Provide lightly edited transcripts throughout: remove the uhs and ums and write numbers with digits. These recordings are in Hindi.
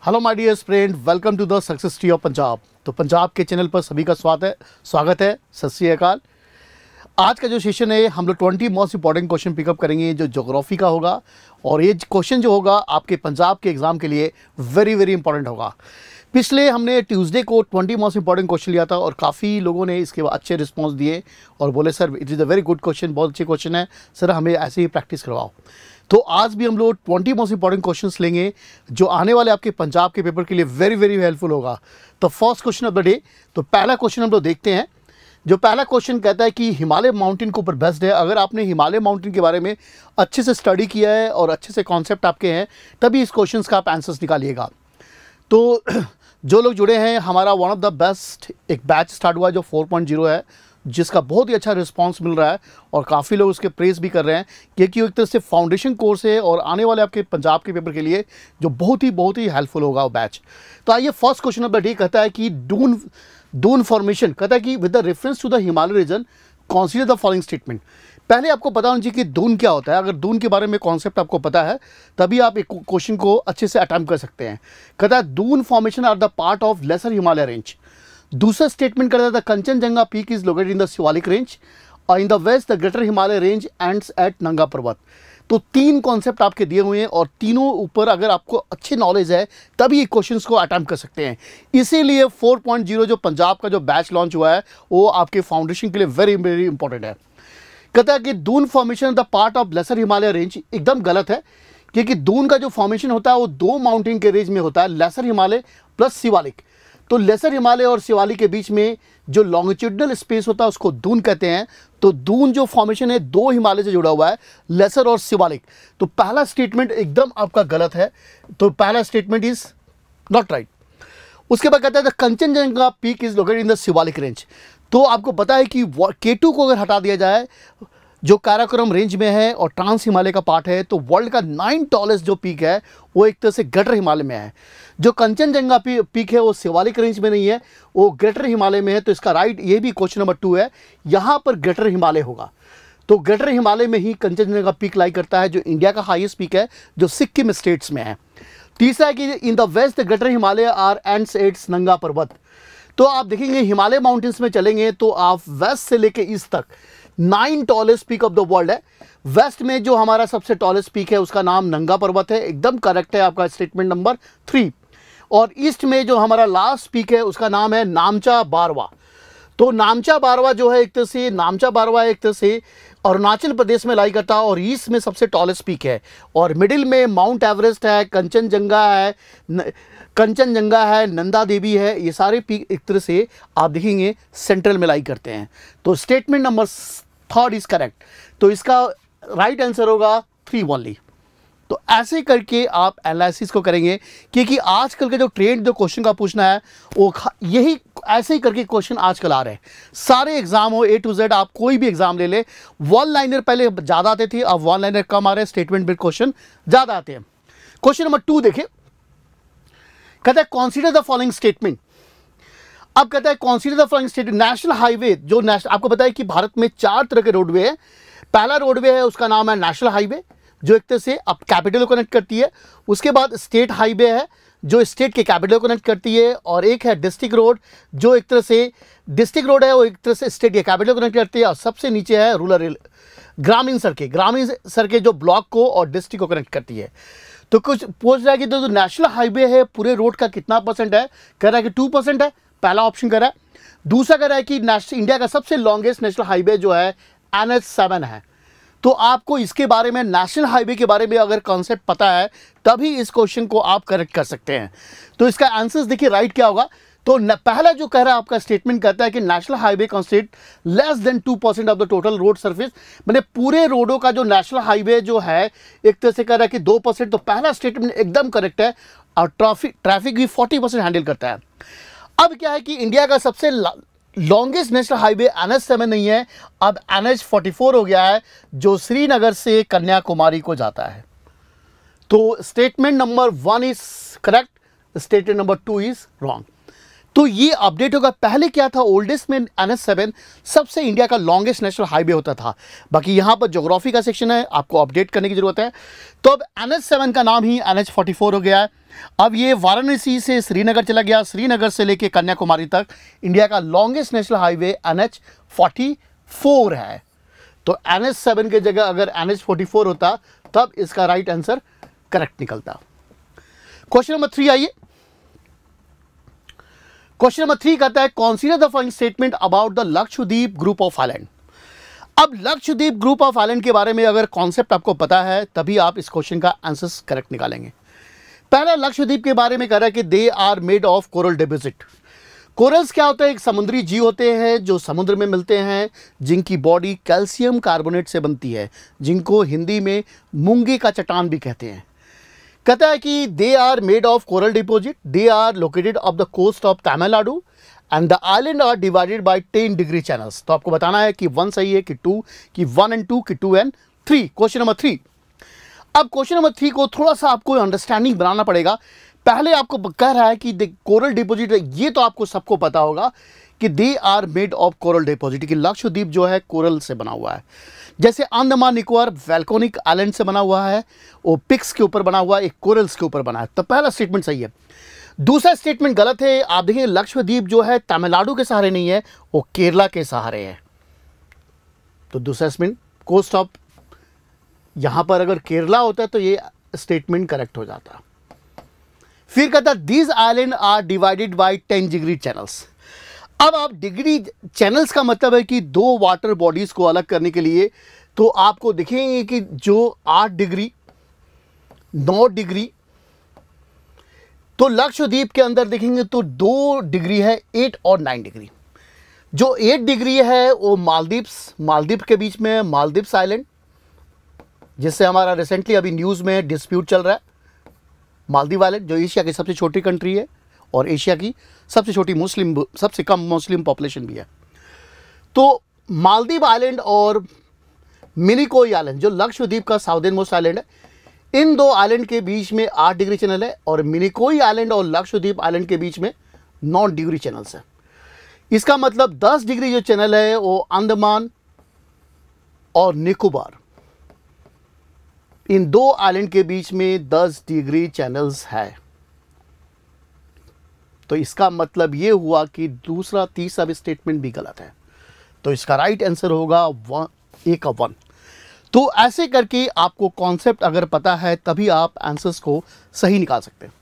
Hello my dear friend, welcome to the success tree of Punjab. तो पंजाब के चैनल पर सभी का स्वागत है। सत श्री अकाल। आज का जो सेशन है हम लोग 20 मोस्ट इंपॉर्टेंट क्वेश्चन पिकअप करेंगे जो ज्योग्राफी का होगा, और ये क्वेश्चन जो होगा आपके पंजाब के एग्जाम के लिए वेरी वेरी इंपॉर्टेंट होगा। पिछले हमने ट्यूसडे को 20 मोस्ट इंपॉर्टेंट क्वेश्चन लिया था और काफ़ी लोगों ने इसके अच्छे रिस्पॉन्स दिए और बोले sir it is a very good question, बहुत अच्छे क्वेश्चन है सर, हमें ऐसे ही प्रैक्टिस करवाओ। तो आज भी हम लोग 20 मोस्ट इंपॉर्टेंट क्वेश्चंस लेंगे जो आने वाले आपके पंजाब के पेपर के लिए वेरी वेरी हेल्पफुल होगा। तो first question of the day, तो पहला क्वेश्चन हम लोग देखते हैं। जो पहला क्वेश्चन कहता है कि हिमालय माउंटेन के ऊपर बेस्ड है। अगर आपने हिमालय माउंटेन के बारे में अच्छे से स्टडी किया है और अच्छे से कॉन्सेप्ट आपके हैं तभी इस क्वेश्चन का आप आंसर्स निकालिएगा। तो जो लोग जुड़े हैं, हमारा वन ऑफ द बेस्ट एक बैच स्टार्ट हुआ है जो 4.0 है, जिसका बहुत ही अच्छा रिस्पांस मिल रहा है और काफ़ी लोग उसके प्रेस भी कर रहे हैं क्योंकि एक तरह से फाउंडेशन कोर्स है और आने वाले आपके पंजाब के पेपर के लिए जो बहुत ही हेल्पफुल होगा वो बैच। तो आइए first question of the day कहता है कि दून फॉर्मेशन, कहता है कि with the reference to the Himalaya region consider the following statement. पहले आपको पता होना चाहिए कि दून क्या होता है। अगर दून के बारे में कॉन्सेप्ट आपको पता है तभी आप एक क्वेश्चन को अच्छे से अटेम्प्ट कर सकते हैं। कहता है Doon formation are the part of lesser Himalaya range. दूसरा स्टेटमेंट करता है the Kanchenjunga peak is located in the Shivalik range और in the west the greater Himalaya range ends at Nanga Parbat. तो तीन कॉन्सेप्ट आपके दिए हुए हैं और तीनों ऊपर अगर आपको अच्छी नॉलेज है तभी ये क्वेश्चंस को अटेम्प्ट कर सकते हैं। इसीलिए 4.0 जो पंजाब का जो बैच लॉन्च हुआ है वो आपके फाउंडेशन के लिए वेरी वेरी इंपॉर्टेंट है। कहता है कि Doon formation the part of lesser Himalaya range, एकदम गलत है क्योंकि दून का जो फॉर्मेशन होता है वो दो माउंटेन के रेंज में होता है, लेसर हिमालय प्लस शिवालिक। तो लेसर हिमालय और शिवालिक के बीच में जो लॉन्गिट्यूडनल स्पेस होता है उसको दून कहते हैं। तो दून जो फॉर्मेशन है दो हिमालय से जुड़ा हुआ है, लेसर और शिवालिक। तो पहला स्टेटमेंट एकदम आपका गलत है, तो पहला स्टेटमेंट इज नॉट राइट। उसके बाद कहता है the Kanchenjunga peak is located in the Shivalik range. तो आपको पता है कि K2 को अगर हटा दिया जाए जो काराकोरम रेंज में है और ट्रांस हिमालय का पार्ट है तो वर्ल्ड का 9 टॉलेस्ट जो पीक है वो एक तरह से ग्रेटर हिमालय में है। जो कंचनजंगा पीक है वो शिवालिक रेंज में नहीं है, वो ग्रेटर हिमालय में है। तो इसका राइट, ये भी क्वेश्चन नंबर 2 है, यहाँ पर ग्रेटर हिमालय होगा। तो ग्रेटर हिमालय में ही कंचनजंगा पीक लाई करता है जो इंडिया का हाईएस्ट पीक है जो सिक्किम स्टेट्स में है। तीसरा है कि in the west the greater Himalaya are ends at Nanga Parbat. तो आप देखेंगे हिमालय माउंटेन्स में चलेंगे तो आप वेस्ट से लेके ईस्ट तक 9 tallest peak of the world है। वेस्ट में जो हमारा सबसे टॉलेस्ट पीक है उसका नाम नंगा पर्वत है, एकदम करेक्ट है आपका स्टेटमेंट नंबर 3। और ईस्ट में जो हमारा लास्ट पीक है उसका नाम है नामचा बारवा। तो नामचा बारवा जो है एक तरह से अरुणाचल प्रदेश में लाई करता है और ईस्ट में सबसे टॉलेस्ट पीक है। और मिडिल में माउंट एवरेस्ट है, कंचनजंगा है, नंदा देवी है, ये सारे पीक एक तरह से आप देखेंगे सेंट्रल में लाई करते हैं। तो स्टेटमेंट नंबर 3 इज करेक्ट। तो इसका राइट आंसर होगा 3 ओनली। तो ऐसे करके आप एनालिसिस को करेंगे क्योंकि आजकल का जो ट्रेंड जो क्वेश्चन का पूछना है वो यही ऐसे ही करके क्वेश्चन आजकल आ रहे हैं। सारे एग्जाम हो A to Z, आप कोई भी एग्जाम ले ले, वन लाइनर पहले ज़्यादा आते थे, अब वन लाइनर कम आ रहे हैं, स्टेटमेंट बेस्ड क्वेश्चन ज़्यादा आते हैं। क्वेश्चन नंबर 2 देखिए, कहता है कॉन्सिडर द फॉलोइंग स्टेटमेंट। अब कहता है consider the following statement. National highway जो आपको पता है कि भारत में 4 तरह के रोडवे है। पहला रोडवे है उसका नाम है नेशनल हाईवे जो एक तरह से अब कैपिटल को कनेक्ट करती है। उसके बाद स्टेट हाईवे है जो स्टेट के कैपिटल को कनेक्ट करती है, और एक है डिस्ट्रिक्ट रोड जो एक तरह से डिस्ट्रिक्ट रोड है वो एक तरह से स्टेट के कैपिटल को कनेक्ट करती है, और सबसे नीचे है रूरल ग्रामीण सड़कें जो ब्लॉक को और डिस्ट्रिक्ट को कनेक्ट करती है। तो कुछ पूछ रहा है कि जो नेशनल हाईवे है पूरे रोड का कितना परसेंट है, कह रहा है कि 2% है, पहला ऑप्शन कह रहा है। दूसरा कह रहा है कि इंडिया का सबसे लॉन्गेस्ट नेशनल हाईवे जो है NH7 है। तो आपको इसके बारे में, नेशनल हाईवे के बारे में अगर कॉन्सेप्ट पता है तभी इस क्वेश्चन को आप करेक्ट कर सकते हैं। तो इसका आंसर देखिए राइट क्या होगा। तो पहला जो कह रहा है आपका स्टेटमेंट कहता है कि national highway constitute less than 2% of the total road surface, मैंने पूरे रोडों का जो नेशनल हाईवे जो है एक तरह से कह रहा है कि 2%। तो पहला स्टेटमेंट एकदम करेक्ट है और ट्रैफिक भी 40% हैंडल करता है। अब क्या है कि इंडिया का सबसे लॉन्गेस्ट नेशनल हाईवे NH7 नहीं है, अब NH44 हो गया है जो श्रीनगर से कन्याकुमारी को जाता है। तो statement number 1 is correct, statement number 2 is wrong. तो ये अपडेट होगा। पहले क्या था, ओल्डेस्ट में NH7 सबसे इंडिया का लॉन्गेस्ट नेशनल हाईवे होता था। बाकी यहाँ पर ज्योग्राफी का सेक्शन है, आपको अपडेट करने की जरूरत है। तो अब NH7 का नाम ही NH44 हो गया है। अब ये वाराणसी से श्रीनगर चला गया, श्रीनगर से लेके कन्याकुमारी तक इंडिया का लॉन्गेस्ट नेशनल हाईवे NH44 है। तो NH7 की जगह अगर NH44 होता तब इसका राइट आंसर करेक्ट निकलता। क्वेश्चन नंबर 3 आइए। क्वेश्चन नंबर 3 कहता है consider the following statement about the Lakshadweep group of island. अब लक्षद्वीप ग्रुप ऑफ आइलैंड के बारे में अगर कॉन्सेप्ट आपको पता है तभी आप इस क्वेश्चन का आंसर करेक्ट निकालेंगे। पहला, लक्षद्वीप के बारे में कह रहा है कि they are made of coral deposit. Corals क्या होता है, एक समुद्री जीव होते हैं जो समुद्र में मिलते हैं, जिनकी बॉडी कैल्शियम कार्बोनेट से बनती है, जिनको हिंदी में मूंगे का चट्टान भी कहते हैं। कहता है कि they are made of coral deposit, they are located off the coast of Tamil Nadu and the island are divided by 10 degree channels. तो आपको बताना है कि 1 सही है कि 2, कि 1 and 2, कि 2 and 3। Question number 3। अब क्वेश्चन नंबर 3 को थोड़ा सा आपको अंडरस्टैंडिंग बनाना पड़ेगा। पहले आपको कह रहा है कि कोरल डिपॉजिट, ये तो आपको सबको पता होगा कि they are made of coral deposit, कि लक्षद्वीप जो है कोरल से बना हुआ है। जैसे अंडमान निकोबार वैल्कोनिक आइलैंड से बना हुआ है, वो पिक्स के ऊपर बना हुआ है, एक कोरल्स के ऊपर बना है। तो पहला स्टेटमेंट सही है। दूसरा स्टेटमेंट गलत है। आप देखिए लक्षद्वीप जो है तमिलनाडु के सहारे नहीं है, वो केरला के सहारे है। तो दूसरा स्टेटमेंट कोस्ट ऑफ, यहां पर अगर केरला होता तो ये स्टेटमेंट करेक्ट हो जाता। फिर कहता these island are divided by 10 degree channels. अब आप डिग्री चैनल्स का मतलब है कि 2 वाटर बॉडीज को अलग करने के लिए, तो आपको दिखेंगे कि जो 8 डिग्री 9 डिग्री, तो लक्षद्वीप के अंदर देखेंगे तो 2 डिग्री है, 8 और 9 डिग्री। जो 8 डिग्री है वो मालदीव के बीच में है, मालदीव्स आइलैंड, जिससे हमारा रिसेंटली अभी न्यूज़ में डिस्प्यूट चल रहा है। मालदीव आइलैंड जो एशिया की सबसे छोटी कंट्री है और एशिया की सबसे छोटी सबसे कम मुस्लिम पॉपुलेशन भी है। तो मालदीव आइलैंड और मिनिकोई आइलैंड जो लक्षद्वीप का साउदर्न मोस्ट आइलैंड है, इन 2 आइलैंड के बीच में 8 डिग्री चैनल है और मिनिकोई आइलैंड और लक्षद्वीप आइलैंड के बीच में 9 डिग्री चैनल्स है। इसका मतलब 10 डिग्री जो चैनल है वो अंडमान और निकोबार, इन 2 आइलैंड के बीच में 10 डिग्री चैनल्स है। तो इसका मतलब ये हुआ कि दूसरा तीसरा भी स्टेटमेंट भी गलत है। तो इसका राइट आंसर होगा 1। तो ऐसे करके आपको कॉन्सेप्ट अगर पता है तभी आप आंसर्स को सही निकाल सकते हैं।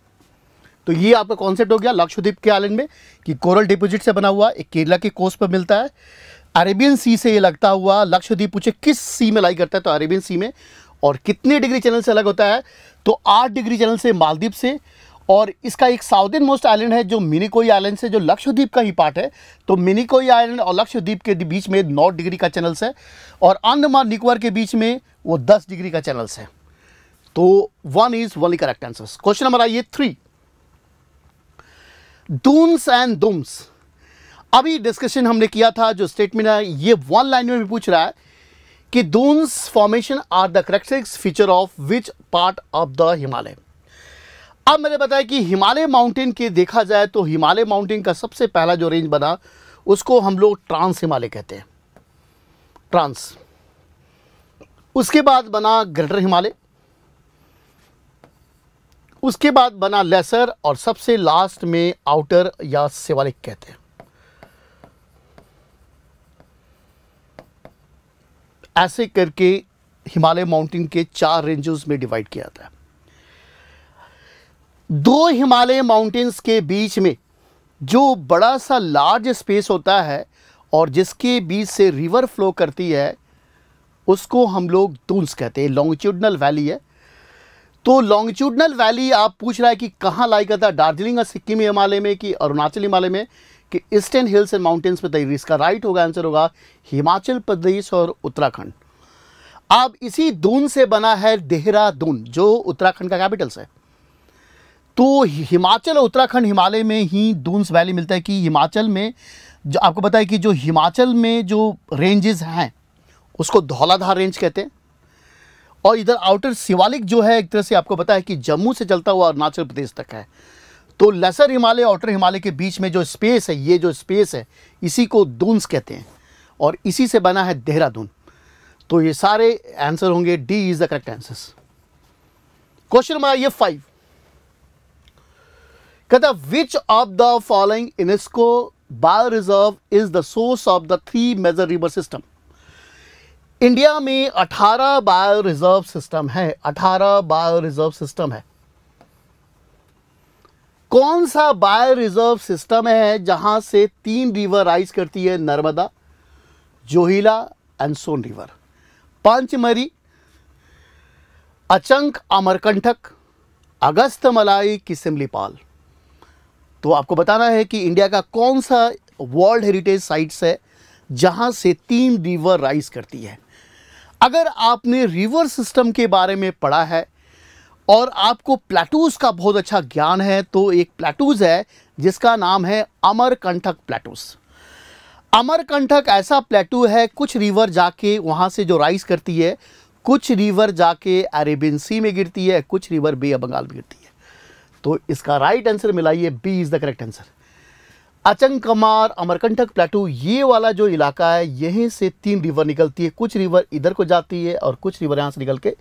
तो ये आपका कॉन्सेप्ट हो गया लक्षद्वीप के आइलैंड में कि कोरल डिपॉजिट से बना हुआ, एक केरला के कोस्ट पर मिलता है, अरेबियन सी से ये लगता हुआ। लक्षद्वीप पूछे किस सी में लाई करता है, तो अरेबियन सी में। और कितने डिग्री चैनल से अलग होता है, तो 8 डिग्री चैनल से मालदीव से। और इसका एक साउदर्न मोस्ट आइलैंड है जो मिनिकोई आइलैंड से, जो लक्षद्वीप का ही पार्ट है। तो मिनिकोई आइलैंड और लक्षद्वीप के बीच में 9 डिग्री का चैनल्स है और अंडमान निकोबार के बीच में वो 10 डिग्री का चैनल्स है। तो 1 is only correct answer. Question number आइए 3, दून्स एंड दुम्स। अभी डिस्कशन हमने किया था, जो स्टेटमेंट है ये 1 लाइन में भी पूछ रहा है कि Doons formation are the characteristics feature of which part of the Himalaya. अब मैंने बताया कि हिमालय माउंटेन के देखा जाए तो हिमालय माउंटेन का सबसे पहला जो रेंज बना उसको हम लोग ट्रांस हिमालय कहते हैं, ट्रांस। उसके बाद बना ग्रेटर हिमालय, उसके बाद बना लेसर और सबसे लास्ट में आउटर या शिवालिक कहते हैं। ऐसे करके हिमालय माउंटेन के 4 रेंजेस में डिवाइड किया जाता है। 2 हिमालय माउंटेन्स के बीच में जो बड़ा सा लार्ज स्पेस होता है और जिसके बीच से रिवर फ्लो करती है उसको हम लोग दून्स कहते हैं, लॉन्गिट्यूडनल वैली है। तो लॉन्गिट्यूडनल वैली आप पूछ रहा है कि कहाँ लाई करता है, दार्जिलिंग और सिक्किम हिमालय में कि अरुणाचल हिमालय में कि ईस्टर्न हिल्स एंड माउंटेन्स में। तो इसका राइट होगा आंसर होगा हिमाचल प्रदेश और उत्तराखंड। अब इसी दून से बना है देहरादून जो उत्तराखंड का कैपिटल्स है। तो हिमाचल और उत्तराखंड हिमालय में ही दून्स वैली मिलता है। कि हिमाचल में जो आपको पता है कि जो हिमाचल में जो रेंजेस हैं उसको धौलाधार रेंज कहते हैं और इधर आउटर शिवालिक जो है एक तरह से आपको पता है कि जम्मू से चलता हुआ अरुणाचल प्रदेश तक है। तो लेसर हिमालय आउटर हिमालय के बीच में जो स्पेस है, ये जो स्पेस है, इसी को दून्स कहते हैं और इसी से बना है देहरादून। तो ये सारे आंसर होंगे, D is the correct answer. Question number ये 5 कहता which of the following UNESCO bio reserve is the source of the 3 major river system. India में 18 बायो रिजर्व सिस्टम है, 18 बायो रिजर्व सिस्टम है। कौन सा बायो रिजर्व सिस्टम है जहां से 3 रिवर राइज करती है, नर्मदा, जोहिला एंड सोन रिवर, पंचमरी, अचंक, अमरकंटक, अगस्तमलाई की सिमलीपाल। तो आपको बताना है कि इंडिया का कौन सा वर्ल्ड हेरिटेज साइट्स है जहां से 3 रिवर राइज करती है। अगर आपने रिवर सिस्टम के बारे में पढ़ा है और आपको प्लेटूज का बहुत अच्छा ज्ञान है, तो एक प्लेटूज है जिसका नाम है अमरकंटक प्लेटूज। अमरकंटक ऐसा प्लेटू है, कुछ रिवर जाके वहाँ से जो राइज करती है, कुछ रिवर जाके अरेबियन सी में गिरती है, कुछ रिवर बे ऑफ बंगाल में गिरती है। तो इसका राइट आंसर मिलाइए, B is the correct answer. Achanakmar Amarkantak plateau, ये वाला जो इलाका है, यहीं से 3 रिवर निकलती है। कुछ रिवर इधर को जाती है और कुछ रिवर यहाँ से निकल के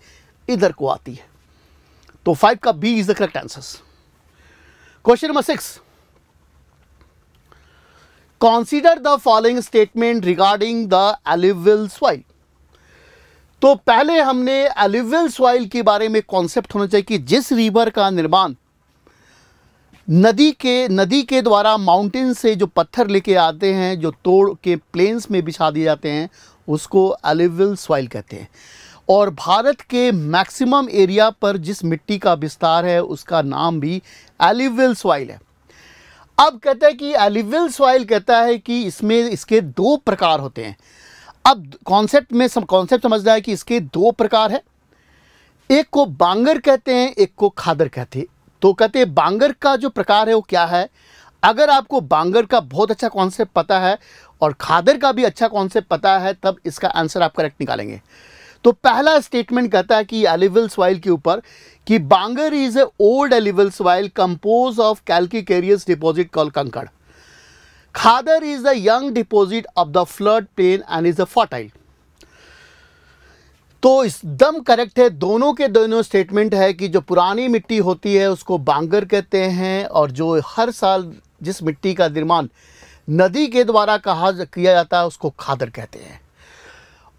इधर को आती है। तो 5 का B is the correct answer. Question number 6 consider the following statement regarding the alluvial soil. तो पहले हमने एलुवियल सॉइल के बारे में कॉन्सेप्ट होना चाहिए कि जिस रिवर का निर्माण नदी के द्वारा माउंटेन से जो पत्थर लेके आते हैं, जो तोड़ के प्लेन्स में बिछा दिए जाते हैं, उसको एलुवियल सॉइल कहते हैं। और भारत के मैक्सिमम एरिया पर जिस मिट्टी का विस्तार है उसका नाम भी एलुवियल सॉइल है। अब कहता है कि एलुवियल सॉइल कहता है कि इसमें इसके 2 प्रकार होते हैं। अब कॉन्सेप्ट समझना है कि इसके 2 प्रकार है। एक को बांगर कहते हैं, एक को खादर कहते हैं। तो कहते हैं बांगर का जो प्रकार है वो क्या है। अगर आपको बांगर का बहुत अच्छा कॉन्सेप्ट पता है और खादर का भी अच्छा कॉन्सेप्ट पता है, तब इसका आंसर आप करेक्ट निकालेंगे। तो पहला स्टेटमेंट कहता है कि एलुवियल सॉइल के ऊपर कि Bangar is a old alluvial soil compose of calcareous deposit called kankar. Khadar is the young deposit of the flood plain and is a fertile. तो एकदम करेक्ट है, दोनों के दोनों स्टेटमेंट है कि जो पुरानी मिट्टी होती है उसको बांगर कहते हैं और जो हर साल जिस मिट्टी का निर्माण नदी के द्वारा किया जाता है उसको खादर कहते हैं।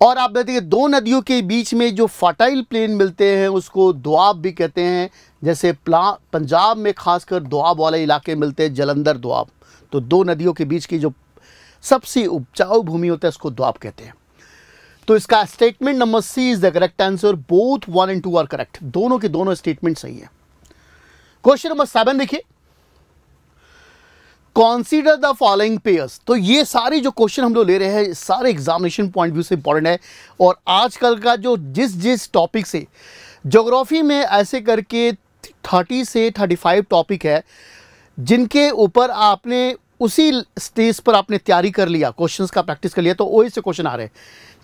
और आप देखिए 2 नदियों के बीच में जो फर्टाइल प्लेन मिलते हैं उसको दोआब भी कहते हैं। जैसे पंजाब में खासकर दोआब वाले इलाके मिलते हैं, जलंधर दोआब। तो 2 नदियों के बीच की जो सबसे उपजाऊ भूमि होता है उसको दोआब कहते हैं। तो इसका statement number C is the correct answer. Both 1 and 2 are correct, दोनों के दोनों स्टेटमेंट सही है। क्वेश्चन नंबर 7 देखिए, कॉन्सीडर द फॉलोइंग पेयर्स। तो ये सारे जो क्वेश्चन हम लोग ले रहे हैं सारे एग्जामिनेशन पॉइंट व्यू से इंपॉर्टेंट है। और आजकल का जो जिस टॉपिक से ज्योग्राफी में ऐसे करके 30 से 35 टॉपिक है जिनके ऊपर आपने उसी स्टेज पर आपने तैयारी कर लिया, क्वेश्चंस का प्रैक्टिस कर लिया, तो वही से क्वेश्चन आ रहे हैं।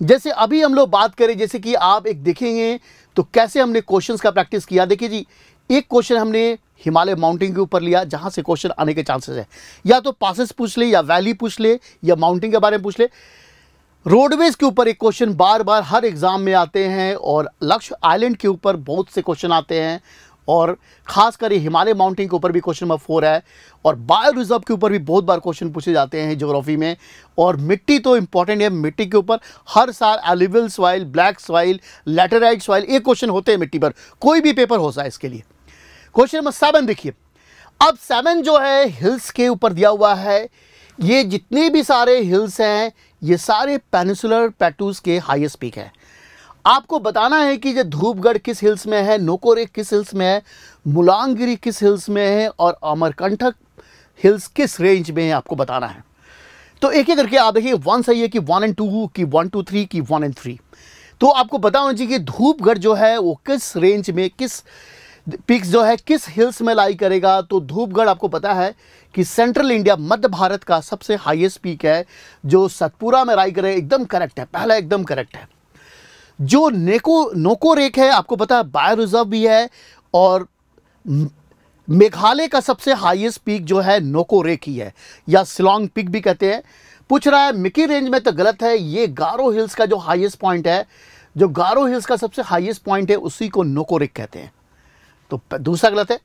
जैसे अभी हम लोग बात करें, जैसे कि आप एक देखेंगे तो कैसे हमने क्वेश्चंस का प्रैक्टिस किया। देखिए जी, एक क्वेश्चन हमने हिमालय माउंटेन के ऊपर लिया जहां से क्वेश्चन आने के चांसेस है। या तो पासेस पूछ ले, या वैली पूछ ले, या माउंटेन के बारे में पूछ ले। रोडवेज के ऊपर एक क्वेश्चन बार बार हर एग्जाम में आते हैं और लक्ष्य आइलैंड के ऊपर बहुत से क्वेश्चन आते हैं और खासकर ये हिमालय माउंटेन के ऊपर भी क्वेश्चन नंबर 4 है। और बायो रिजर्व के ऊपर भी बहुत बार क्वेश्चन पूछे जाते हैं ज्योग्राफी में। और मिट्टी तो इंपॉर्टेंट है, मिट्टी के ऊपर हर साल alluvial soil, black soil, laterite soil, एक क्वेश्चन होते हैं मिट्टी पर, कोई भी पेपर हो जाए इसके लिए। क्वेश्चन नंबर 7 देखिए। अब 7 जो है हिल्स के ऊपर दिया हुआ है। ये जितने भी सारे हिल्स हैं ये सारे पेनिसुलर प्लेटूज के हाईएस्ट पीक है। आपको बताना है कि ये धूपगढ़ किस हिल्स में है, नोकोरेक किस हिल्स में है, मुलांगिरी किस हिल्स में है और अमरकंटक हिल्स किस रेंज में है, आपको बताना है। तो एक एक करके आप देखिए, 1 सही है कि 1 and 2 की 1 2 3 की 1 and 3। तो आपको पता होना चाहिए कि धूपगढ़ जो है वो किस रेंज में, किस पिक्स जो है किस हिल्स में लाई करेगा। तो धूपगढ़ आपको पता है कि सेंट्रल इंडिया, मध्य भारत का सबसे हाईएस्ट पीक है जो सतपुरा में लाई करे। एकदम करेक्ट है, पहला एकदम करेक्ट है। जो नोकोरेक है आपको पता है बायो रिजर्व भी है और मेघालय का सबसे हाईएस्ट पीक जो है नोकोरेक ही है, या शिलोंग पीक भी कहते हैं। पूछ रहा है मिकी रेंज में, तो गलत है, ये गारो हिल्स का जो हाईएस्ट पॉइंट है, जो गारो हिल्स का सबसे हाईएस्ट पॉइंट है उसी को नोकोरेक कहते हैं, तो दूसरा गलत है।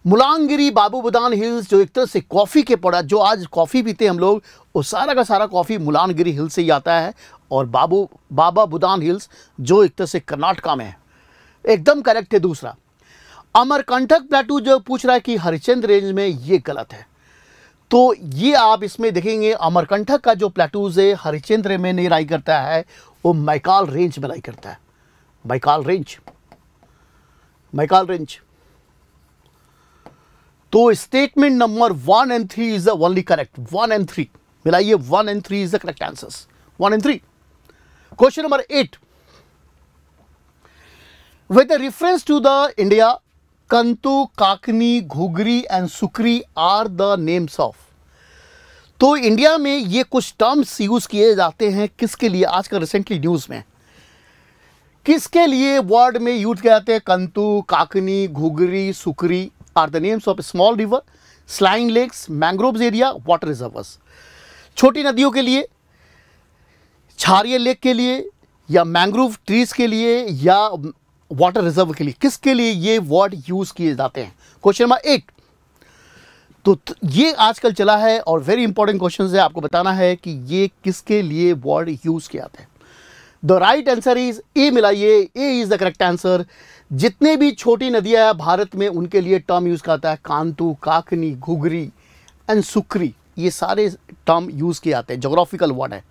मुलांगिरी बाबू बुदान हिल्स जो एक तरह से कॉफ़ी के प्रोडक्ट, जो आज कॉफ़ी पीते हैं हम लोग, वो सारा का सारा कॉफ़ी मुलांगिरी हिल्स से ही आता है। और बाबा बुदान हिल्स जो एक तरह से कर्नाटका में है, एकदम करेक्ट है दूसरा। अमरकंटक प्लेटू जो पूछ रहा है कि हरिश्चंद्र रेंज में, ये गलत है। तो ये आप इसमें देखेंगे अमरकंटक का जो प्लेटूज है हरिश्चंद्र में नहीं लाई करता है, वो मैकाल रेंज में लाई करता है। मैकाल रेंज। तो statement number 1 and 3 is the only correct. 1 and 3 मिलाइए, 1 and 3 is the correct answers. 1 and 3। Question number 8, with reference to the India, Kantu, Kakni, Ghughri and Sukri are the names of. तो इंडिया में ये कुछ टर्म्स यूज किए जाते हैं किसके लिए, आजकल रिसेंटली न्यूज में किसके लिए वर्ड में यूज किए जाते हैं? Kantu, Kakni, Ghughri, Sukri are the names of small river, saline lakes, mangroves area, water reservoirs. छोटी नदियों के लिए, क्षारीय लेक के लिए, या मैंग्रोव ट्रीज के लिए, या वाटर रिजर्व के लिए, किसके लिए ये वर्ड यूज किए जाते हैं? Question number 8। तो ये आजकल चला है और वेरी इंपॉर्टेंट क्वेश्चन है, आपको बताना है कि ये किसके लिए वर्ड यूज किया जाता है। The right answer is A, मिलाइए, A is the correct answer. जितने भी छोटी नदियां हैं भारत में उनके लिए टर्म यूज करता है कांतु, काकनी, घुघरी एंड सुकरी, ये सारे टर्म यूज किए जाते हैं, ज्योग्राफिकल वर्ड है।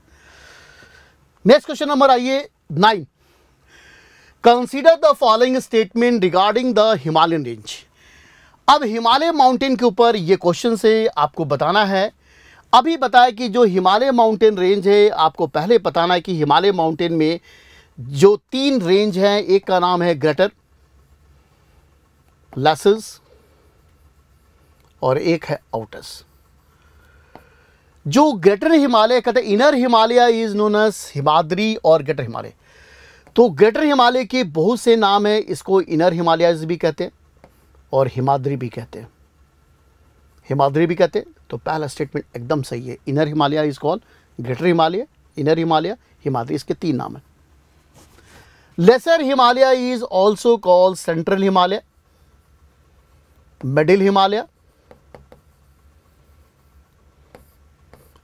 नेक्स्ट क्वेश्चन नंबर आइए 9। Consider the following statement regarding the Himalayan range. अब हिमालय माउंटेन के ऊपर ये क्वेश्चन से आपको बताना है। अभी बताया कि जो हिमालय माउंटेन रेंज है, आपको पहले बताना है कि हिमालय माउंटेन में जो 3 रेंज हैं, एक का नाम है ग्रेटर, लेसस और एक है आउटर्स। जो ग्रेटर हिमालय कहते हैं, inner Himalaya is known as Himadri और ग्रेटर हिमालय। तो ग्रेटर हिमालय के बहुत से नाम है, इसको इनर हिमालयज भी कहते हैं और हिमाद्री भी कहते हैं, तो पहला स्टेटमेंट एकदम सही है। Inner Himalaya is called greater Himalaya, inner Himalaya, Himadri, इसके 3 नाम है। Lesser Himalaya is also called central Himalaya, middle Himalaya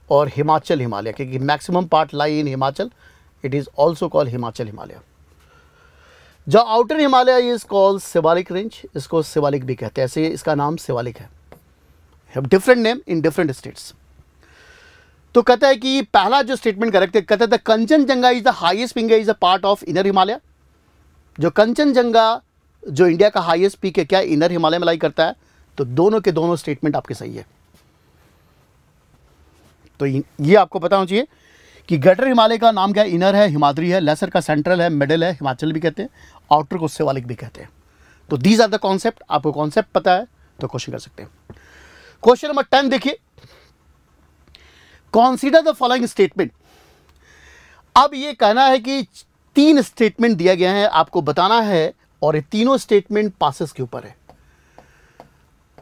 और हिमाचल हिमालय, क्योंकि maximum part lie in Himachal, it is also called Himachal Himalaya. जो outer Himalaya is called Shivalik range, इसको शिवालिक भी कहते हैं, ऐसे इसका नाम शिवालिक है, different name in different states. तो कहता है कि पहला जो स्टेटमेंट करेक्ट है, कहता है Kanchenjunga is the highest peak, is a part of inner Himalaya. जो कंचनजंगा जो इंडिया का हाईएस्ट पीक है, क्या इनर हिमालय में लाई करता है? तो दोनों के दोनों स्टेटमेंट आपके सही है। तो ये आपको पता होना चाहिए कि ग्रेटर हिमालय का नाम क्या है? इनर है, हिमाद्री है, लेसर का सेंट्रल है, मिडिल है, हिमाचल भी कहते हैं, आउटर को शिवालिक भी कहते हैं। तो दीज आर द कॉन्सेप्ट। आपको कॉन्सेप्ट पता है तो क्वेश्चन कर सकते हैं। क्वेश्चन नंबर 10 देखिए, कंसीडर द फॉलोइंग स्टेटमेंट। अब ये कहना है कि 3 स्टेटमेंट दिया गया है, आपको बताना है, और ये तीनों स्टेटमेंट पासेस के ऊपर है।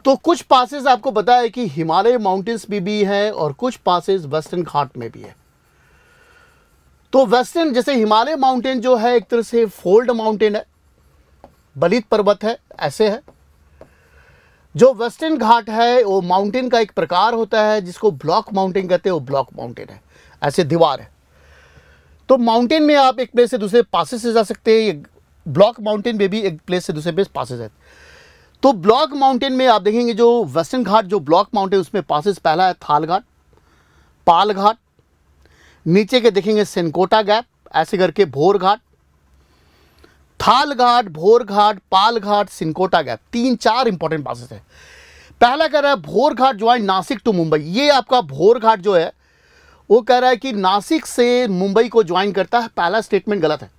तो कुछ पासेस आपको पता है कि हिमालय माउंटेन्स भी है और कुछ पासेस वेस्टर्न घाट में भी है। तो वेस्टर्न, जैसे हिमालय माउंटेन जो है एक तरह से फोल्ड माउंटेन है, बलित पर्वत है, ऐसे है। जो वेस्टर्न घाट है वो माउंटेन का एक प्रकार होता है जिसको ब्लॉक माउंटेन कहते हैं, वो ब्लॉक माउंटेन है, ऐसे दीवार है। तो माउंटेन में आप एक प्लेस से दूसरे पासेस से जा सकते हैं, ब्लॉक माउंटेन में भी एक प्लेस से दूसरे प्लेस पासेस है। तो ब्लॉक माउंटेन में आप देखेंगे जो वेस्टर्न घाट, जो ब्लॉक माउंटेन, उसमें पासेस पहला है थाल घाट, पाल घाट, नीचे के देखेंगे सेनकोटा गैप, ऐसे करके भोर घाट, थाल घाट, भोर घाट, पाल घाट, सिनकोटा गैप, 3-4 इंपॉर्टेंट पासेस है। पहला कह रहा है भोर घाट ज्वाइन नासिक टू मुंबई। ये आपका भोर घाट जो है वो कह रहा है कि नासिक से मुंबई को ज्वाइन करता है। पहला स्टेटमेंट गलत है,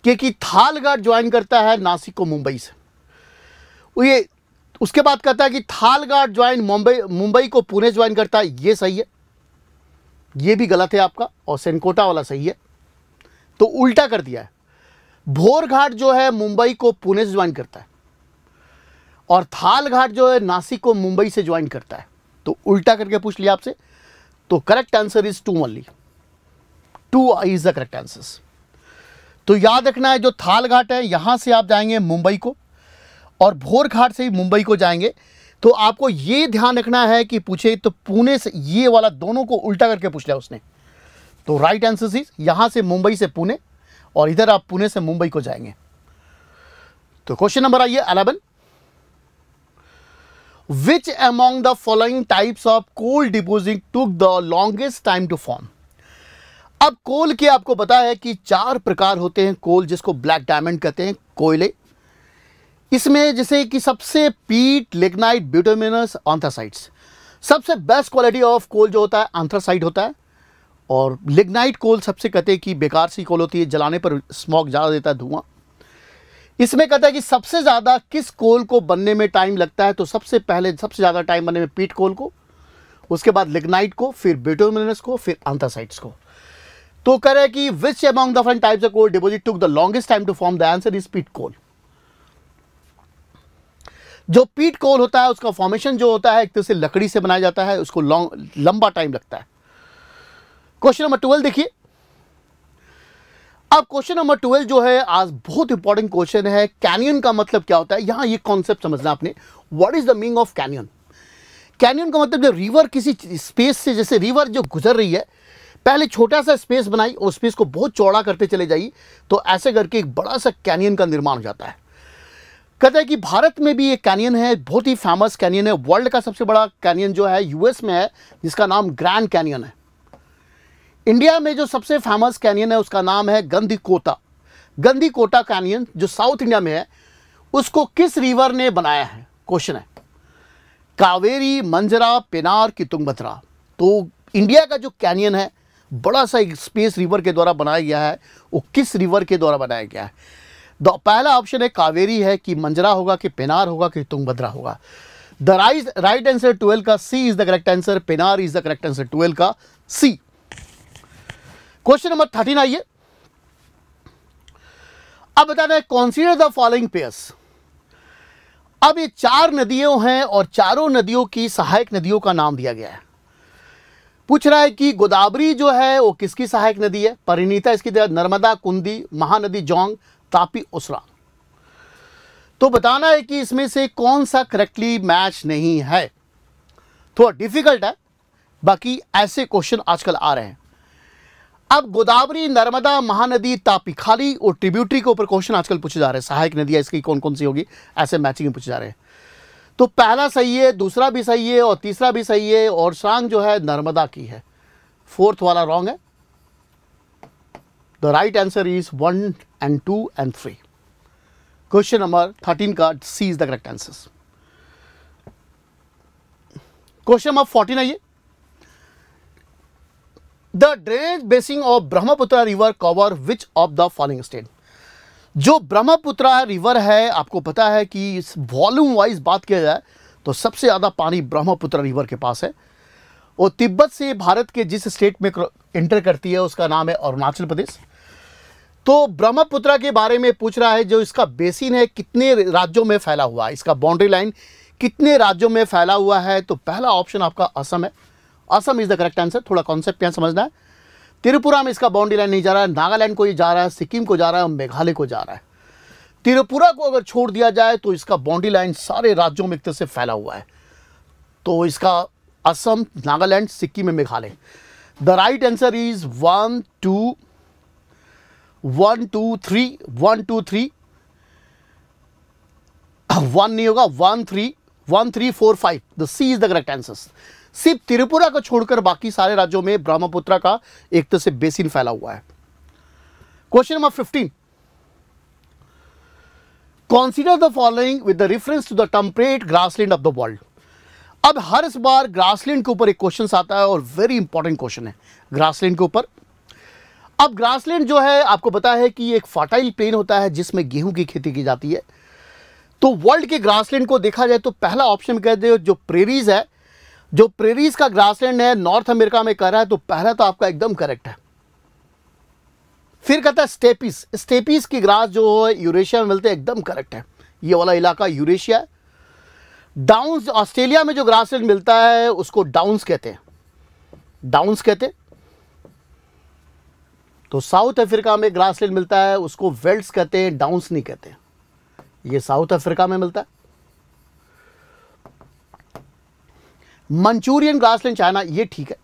क्योंकि थाल घाट ज्वाइन करता है नासिक को मुंबई से। ये उसके बाद कहता है कि थाल घाट ज्वाइन मुंबई को पुणे ज्वाइन करता है, ये सही है, ये भी गलत है आपका, और सेनकोटा वाला सही है। तो उल्टा कर दिया है। भोर घाट जो है मुंबई को पुणे से ज्वाइन करता है, और थाल घाट जो है नासिक को मुंबई से ज्वाइन करता है। तो उल्टा करके पूछ लिया आपसे, तो correct answer is 2 only. 2 is the correct answer. तो याद रखना है, जो थाल घाट है यहां से आप जाएंगे मुंबई को, और भोर घाट से ही मुंबई को जाएंगे। तो आपको ये ध्यान रखना है कि पूछे तो पुणे से, ये वाला दोनों को उल्टा करके पूछ लिया उसने। तो राइट आंसर इज यहां से मुंबई से पुणे, और इधर आप पुणे से मुंबई को जाएंगे। तो क्वेश्चन नंबर आइए 11। Which among the following types of coal deposit took the longest time to form? अब कोल के आपको पता है कि 4 प्रकार होते हैं कोल, जिसको ब्लैक डायमंड कहते हैं, कोयले। इसमें जैसे कि सबसे पीट, लिग्नाइट, ब्यूटामिनस, एंथ्रासाइट्स। सबसे बेस्ट क्वालिटी ऑफ कोल जो होता है एंथ्रासाइट होता है, और लिग्नाइट कोल सबसे कहते हैं कि बेकार सी कोल होती है, जलाने पर स्मोक ज़्यादा देता है, धुआं। इसमें कहता है कि सबसे ज़्यादा किस कोल को बनने में टाइम लगता है, तो सबसे पहले सबसे ज़्यादा टाइम बनने में पीट कोल को, उसके बाद लिग्नाइट को, फिर बिटुमिनस को, फिर एंथ्रासाइट्स को। तो कह रहे हैं कि which among the different types of coal deposit took the longest time to form, the answer is peat coal. जो पीट कोल होता है उसका फॉर्मेशन जो होता है एक तरह से लकड़ी से बनाया जाता है, उसको लंबा टाइम लगता है। क्वेश्चन नंबर 12 देखिए। अब क्वेश्चन नंबर 12 जो है आज बहुत इंपॉर्टेंट क्वेश्चन है। कैनियन का मतलब क्या होता है, यहां ये कॉन्सेप्ट समझना आपने। What is the meaning of canyon? Canyon का मतलब जब रिवर किसी स्पेस से, जैसे रिवर जो गुजर रही है, पहले छोटा सा स्पेस बनाई और स्पेस को बहुत चौड़ा करते चले जाइए, तो ऐसे करके एक बड़ा सा कैनियन का निर्माण हो जाता है। कहते हैं कि भारत में भी एक कैनियन है, बहुत ही फेमस कैनियन है। वर्ल्ड का सबसे बड़ा कैनियन जो है यूएस में है, जिसका नाम ग्रैंड कैनियन है। इंडिया में जो सबसे फेमस कैनियन है उसका नाम है गंदीकोटा। गंदीकोटा कैनियन जो साउथ इंडिया में है, उसको किस रिवर ने बनाया है? क्वेश्चन है कावेरी, मंजरा, पेनार की तुंगभद्रा। तो इंडिया का जो कैनियन है बड़ा सा एक स्पेस रिवर के द्वारा बनाया गया है, वो किस रिवर के द्वारा बनाया गया है? पहला ऑप्शन है कावेरी है, कि मंजरा होगा, कि पेनार होगा, कि तुंगभद्रा होगा। द राइट आंसर 12 का C is the correct answer. पेनार इज द करेक्ट आंसर, 12 का सी। क्वेश्चन नंबर 13 आइए। अब बताना है कंसीडर द फॉलोइंग पेयर्स। अब ये 4 नदियों हैं और चारों नदियों की सहायक नदियों का नाम दिया गया है। पूछ रहा है कि गोदावरी जो है वो किसकी सहायक नदी है? परिणीता इसकी तरह, नर्मदा, कुंदी, महानदी जोंग, तापी, उसरा। तो बताना है कि इसमें से कौन सा करेक्टली मैच नहीं है। थोड़ा डिफिकल्ट है, बाकी ऐसे क्वेश्चन आजकल आ रहे हैं। अब गोदावरी, नर्मदा, महानदी, तापी, खाली और ट्रिब्यूटरी के ऊपर क्वेश्चन आजकल पूछे जा रहे हैं। सहायक नदियां इसकी कौन कौन सी होगी, ऐसे मैचिंग में पूछे जा रहे हैं। तो पहला सही है, दूसरा भी सही है और तीसरा भी सही है, और सांग जो है नर्मदा की है। 4th वाला रॉन्ग है। The right answer is 1 and 2 and 3। Question number 13 का C is the correct answer. Question number 14 आइए। The drainage basin of Brahmaputra river cover which of the following state? जो ब्रह्मपुत्र रिवर है, आपको पता है कि इस वॉल्यूम वाइज बात किया जाए तो सबसे ज़्यादा पानी ब्रह्मपुत्र रिवर के पास है, और तिब्बत से भारत के जिस स्टेट में एंटर करती है उसका नाम है अरुणाचल प्रदेश। तो ब्रह्मपुत्र के बारे में पूछ रहा है, जो इसका बेसिन है कितने राज्यों में फैला हुआ है, इसका बाउंड्री लाइन कितने राज्यों में फैला हुआ है? तो पहला ऑप्शन आपका असम है। Assam is the correct answer. थोड़ा कॉन्सेप्ट यहाँ समझना है। त्रिपुरा में इसका बाउंड्री लाइन नहीं जा रहा है, नागालैंड को ये जा रहा है, सिक्किम को जा रहा है और मेघालय को जा रहा है। त्रिपुरा को अगर छोड़ दिया जाए तो इसका बाउंड्री लाइन सारे राज्यों में एक तरह से फैला हुआ है। तो इसका असम, नागालैंड, सिक्किम में Meghalaya. The right answer is 1 2 1 2 3 1 2 3 1 नहीं होगा, 1 3 1 3 4 5। The C is the correct answer. सिर्फ त्रिपुरा को छोड़कर बाकी सारे राज्यों में ब्रह्मपुत्र का एक तरह से बेसिन फैला हुआ है। Question number 15। Consider the following with the reference to the temperate grassland of the world. अब हर इस बार ग्रासलैंड के ऊपर एक क्वेश्चन आता है और वेरी इंपॉर्टेंट क्वेश्चन है ग्रासलैंड के ऊपर। अब ग्रासलैंड जो है आपको पता है कि एक फर्टाइल प्लेन होता है जिसमें गेहूं की खेती की जाती है। तो वर्ल्ड के ग्रासलैंड को देखा जाए तो पहला ऑप्शन कहते हैं जो प्रेरीज है, जो प्रेरीज का ग्रासलैंड है नॉर्थ अमेरिका में कर रहा है, तो पहला तो आपका एकदम करेक्ट है। फिर कहता है स्टेपीज। स्टेपीज की ग्रास जो है यूरेशिया में मिलते हैं, एकदम करेक्ट है, ये वाला इलाका यूरेशिया है। डाउन्स, ऑस्ट्रेलिया में जो ग्रासलैंड मिलता है उसको डाउन्स कहते हैं, डाउन्स कहते हैं। तो साउथ अफ्रीका में ग्रासलैंड मिलता है उसको वेल्ट्स कहते हैं, डाउन्स नहीं कहते। ये साउथ अफ्रीका में मिलता है। मंचूरियन ग्रासलैंड चाइना, ये ठीक है।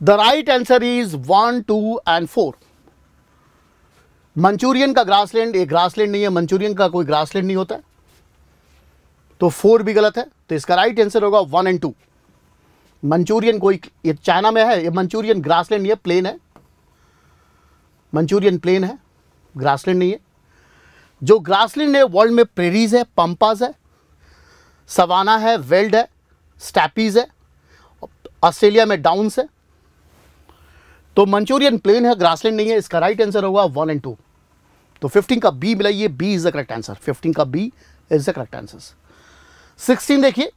The right answer is 1, 2 and 4। Manchurian का ग्रासलैंड एक ग्रासलैंड नहीं है, मंचूरियन का कोई ग्रासलैंड नहीं होता है, तो 4 भी गलत है। तो इसका राइट आंसर होगा 1 एंड 2। मंचूरियन कोई, ये चाइना में है, ये मंचूरियन ग्रासलैंड नहीं है, प्लेन है। मंचूरियन प्लेन है, ग्रासलैंड नहीं है। जो ग्रासलैंड है वर्ल्ड में प्रेरीज है, पंपास है, सवाना है, वेल्ड है, स्टैपीज है, ऑस्ट्रेलिया में डाउन्स है। तो मंचूरियन प्लेन है, ग्रासलैंड नहीं है। इसका राइट आंसर होगा 1 एंड 2। तो 15 का बी मिला, ये B is the correct answer. 15 का B is the correct answer. 16 देखिए,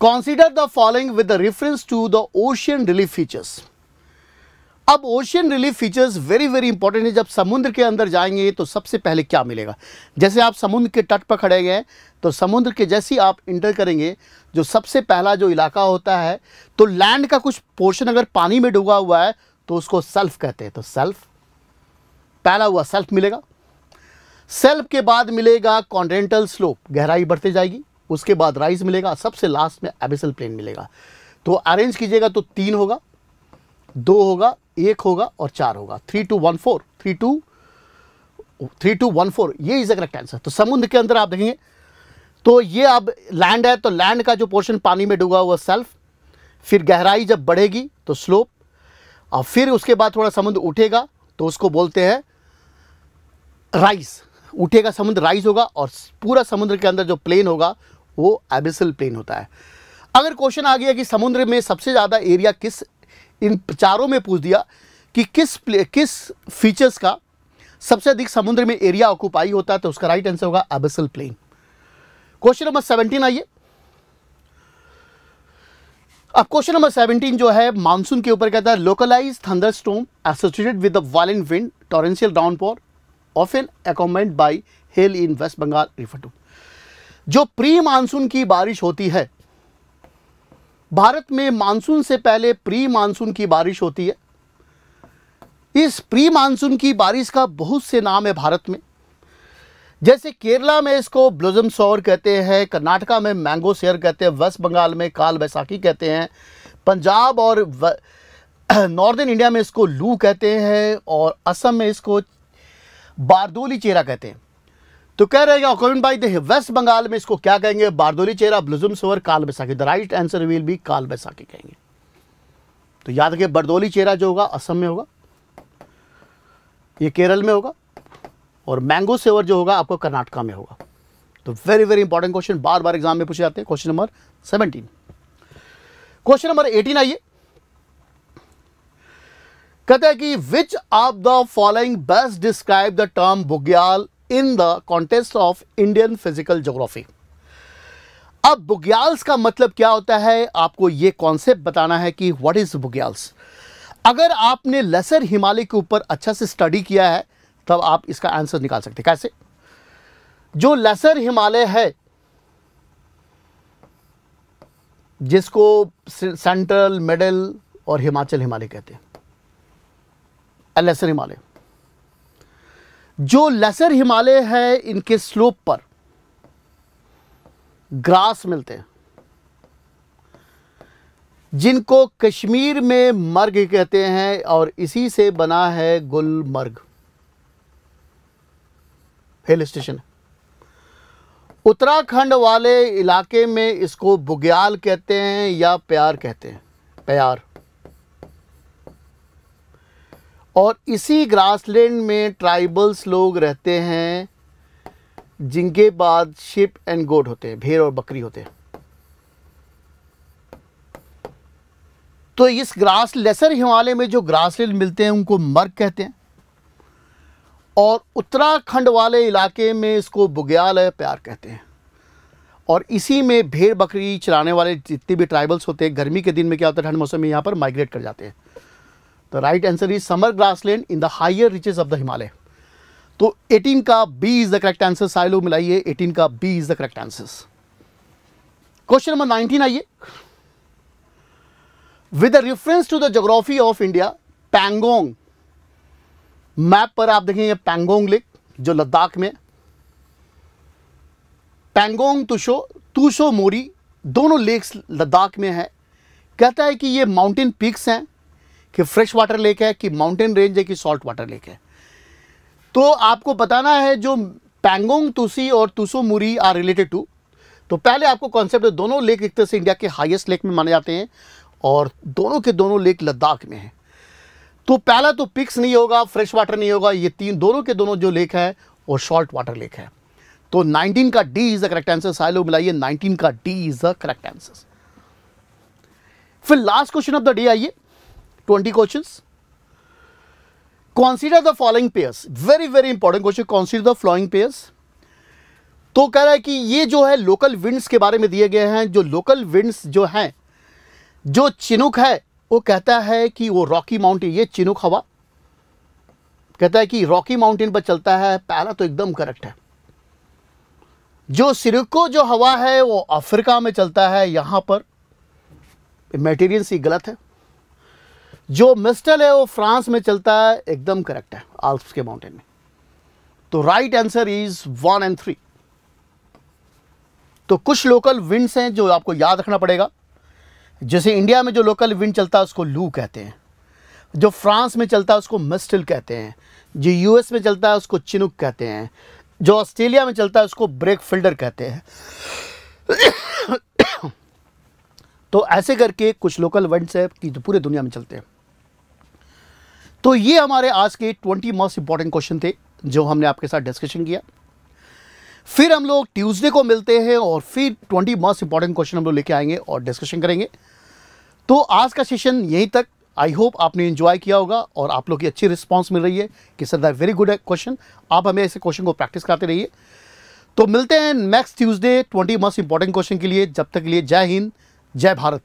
consider the following with the reference to the ocean relief features. अब ocean relief features very very important है। जब समुद्र के अंदर जाएंगे तो सबसे पहले क्या मिलेगा, जैसे आप समुद्र के तट पर खड़े गए तो समुद्र के जैसे आप इंटर करेंगे, जो सबसे पहला जो इलाका होता है, तो लैंड का कुछ पोर्शन अगर पानी में डूबा हुआ है तो उसको सेल्फ कहते हैं। तो सेल्फ, पहला हुआ सेल्फ मिलेगा। सेल्फ के बाद मिलेगा कॉन्टिनेंटल स्लोप, गहराई बढ़ते जाएगी। उसके बाद राइज मिलेगा, सबसे लास्ट में एबिसल प्लेन मिलेगा। तो अरेंज कीजिएगा तो 3 होगा, 2 होगा, 1 होगा और 4 होगा। 3, 2, 1, 4, 3, 2, 1, 4, ये इज द करेक्ट आंसर। तो समुद्र के अंदर आप देखेंगे तो ये अब लैंड है, तो लैंड का जो पोर्शन पानी में डूबा हुआ सेल्फ, फिर गहराई जब बढ़ेगी तो स्लोप, और फिर उसके बाद थोड़ा समुद्र उठेगा तो उसको बोलते हैं राइज। उठेगा समुद्र, राइज होगा, और पूरा समुद्र के अंदर जो प्लेन होगा वो एबिसल प्लेन होता है। अगर क्वेश्चन आ गया कि समुद्र में सबसे ज़्यादा एरिया किस, इन चारों में पूछ दिया कि किस फीचर्स का सबसे अधिक समुद्र में एरिया ऑक्यूपाई होता है, तो उसका राइट आंसर होगा एबिसल प्लेन। क्वेश्चन नंबर 17 आइए। अब क्वेश्चन नंबर 17 जो है मानसून के ऊपर कहता है, localise thunderstorm associated with the violent wind, torrential downpour, often accompanied by hail in West Bengal refer to. जो प्री मानसून की बारिश होती है, भारत में मानसून से पहले प्री मानसून की बारिश होती है। इस प्री मानसून की बारिश का बहुत से नाम है भारत में, जैसे केरला में इसको ब्लॉसम शॉवर कहते हैं, कर्नाटका में मैंगो शेयर कहते हैं, वेस्ट बंगाल में काल बैसाखी कहते हैं, पंजाब और नॉर्दर्न इंडिया में इसको लू कहते हैं, और असम में इसको बारदोली चेरा कहते हैं। तो कह रहे हैं according by the West Bengal में इसको क्या कहेंगे, Bardoli Chheerha, blossom shower, Kal Baisakhi. The right answer will be Kal Baisakhi कहेंगे। तो याद रखिए, बारदोली चेरा जो होगा असम में होगा, ये केरल में होगा, और मैंगो शेवर जो होगा आपको कर्नाटका में होगा। तो वेरी वेरी इंपॉर्टेंट क्वेश्चन, बार बार एग्जाम में पूछे जाते हैं। Question number 17। क्वेश्चन नंबर 18 आइए। कहता है कि विच of the following best describe the term Bugyal in the context of Indian physical geography. अब बुग्याल्स का मतलब क्या होता है, आपको ये कॉन्सेप्ट बताना है कि व्हाट इज बुग्याल्स। अगर आपने लेसर हिमालय के ऊपर अच्छा से स्टडी किया है तब आप इसका आंसर निकाल सकते हैं। कैसे? जो लेसर हिमालय है, जिसको सेंट्रल, मिडिल और हिमाचल हिमालय कहते हैं, लेसर हिमालय। जो लेसर हिमालय है, इनके स्लोप पर ग्रास मिलते हैं, जिनको कश्मीर में मर्ग कहते हैं, और इसी से बना है गुलमर्ग, हिल स्टेशन। उत्तराखंड वाले इलाके में इसको बुग्याल कहते हैं या प्यार कहते हैं, प्यार। और इसी ग्रासलैंड में ट्राइबल्स लोग रहते हैं, जिनके बाद शिप एंड गोट होते हैं, भेड़ और बकरी होते हैं। तो इस लेसर हिमालय में जो ग्रासलैंड मिलते हैं उनको मर्ग कहते हैं, और उत्तराखंड वाले इलाके में इसको बुग्याल है, प्यार कहते हैं। और इसी में भेड़ बकरी चराने वाले जितने भी ट्राइबल्स होते हैं, गर्मी के दिन में क्या होता है, ठंड मौसम में यहाँ पर माइग्रेट कर जाते हैं। तो right answer is summer grassland in the higher reaches of the Himalaya. तो 18 का B is the correct answer. सारे लोग मिलाइए, 18 का B is the correct answer. Question number 19 आइए। With reference to the geography of India, Pangong, map पर आप देखेंगे पैंगोंग लेक जो लद्दाख में, पैंगोंग तुशो मोरी दोनों लेक्स लद्दाख में है। कहता है कि ये माउंटेन पीक्स हैं, कि फ्रेश वाटर लेक है, कि माउंटेन रेंज है, कि सॉल्ट वाटर लेक है। तो आपको बताना है जो पैंगोंग तुसी और तुसो मोरी आर रिलेटेड टू। तो पहले आपको कॉन्सेप्ट, दोनों लेक एक तरह से इंडिया के हाईएस्ट लेक में माने जाते हैं और दोनों के दोनों लेक लद्दाख में हैं। तो पहला तो पिक्स नहीं होगा, फ्रेश वाटर नहीं होगा, ये तीन दोनों के दोनों जो लेक है वो सॉल्ट वाटर लेक है। तो 19 का D is the correct answer. सारे लोग मिलाइए, 19 का D is the correct answer. फिर last question of the day आइए, 20 questions. Consider the following pairs, very very important question, consider the following pairs. तो कह रहा है कि ये जो है लोकल विंड्स के बारे में दिए गए हैं। जो लोकल विंड्स जो हैं, जो चिनूक है वो कहता है कि वो रॉकी माउंटेन, ये चिनूक हवा कहता है कि रॉकी माउंटेन पर चलता है। पहला तो एकदम करेक्ट है। जो सिरको जो हवा है वो अफ्रीका में चलता है, यहां पर मटेरियल सी गलत है। जो मिस्टल है वो फ्रांस में चलता है, एकदम करेक्ट है, आल्प्स के माउंटेन में। तो राइट आंसर इज 1 और 3। तो कुछ लोकल विंड्स हैं जो आपको याद रखना पड़ेगा। जैसे इंडिया में जो लोकल विंड चलता है उसको लू कहते हैं, जो फ्रांस में चलता है उसको मिस्टल कहते हैं, जो यूएस में चलता है उसको चिनूक कहते हैं, जो ऑस्ट्रेलिया में चलता है उसको ब्रेक फिल्डर कहते हैं। तो ऐसे करके कुछ लोकल विंड्स है कि जो पूरे दुनिया में चलते हैं। तो ये हमारे आज के 20 मोस्ट इंपॉर्टेंट क्वेश्चन थे जो हमने आपके साथ डिस्कशन किया। फिर हम लोग ट्यूसडे को मिलते हैं और फिर 20 मोस्ट इंपॉर्टेंट क्वेश्चन हम लोग लेके आएंगे और डिस्कशन करेंगे। तो आज का सेशन यहीं तक। आई होप आपने एंजॉय किया होगा और आप लोग की अच्छी रिस्पांस मिल रही है कि sir that very good question. आप हमें ऐसे क्वेश्चन को प्रैक्टिस करते रहिए। तो मिलते हैं next Tuesday 20 most important question के लिए। जब तक के लिए जय हिंद, जय भारत।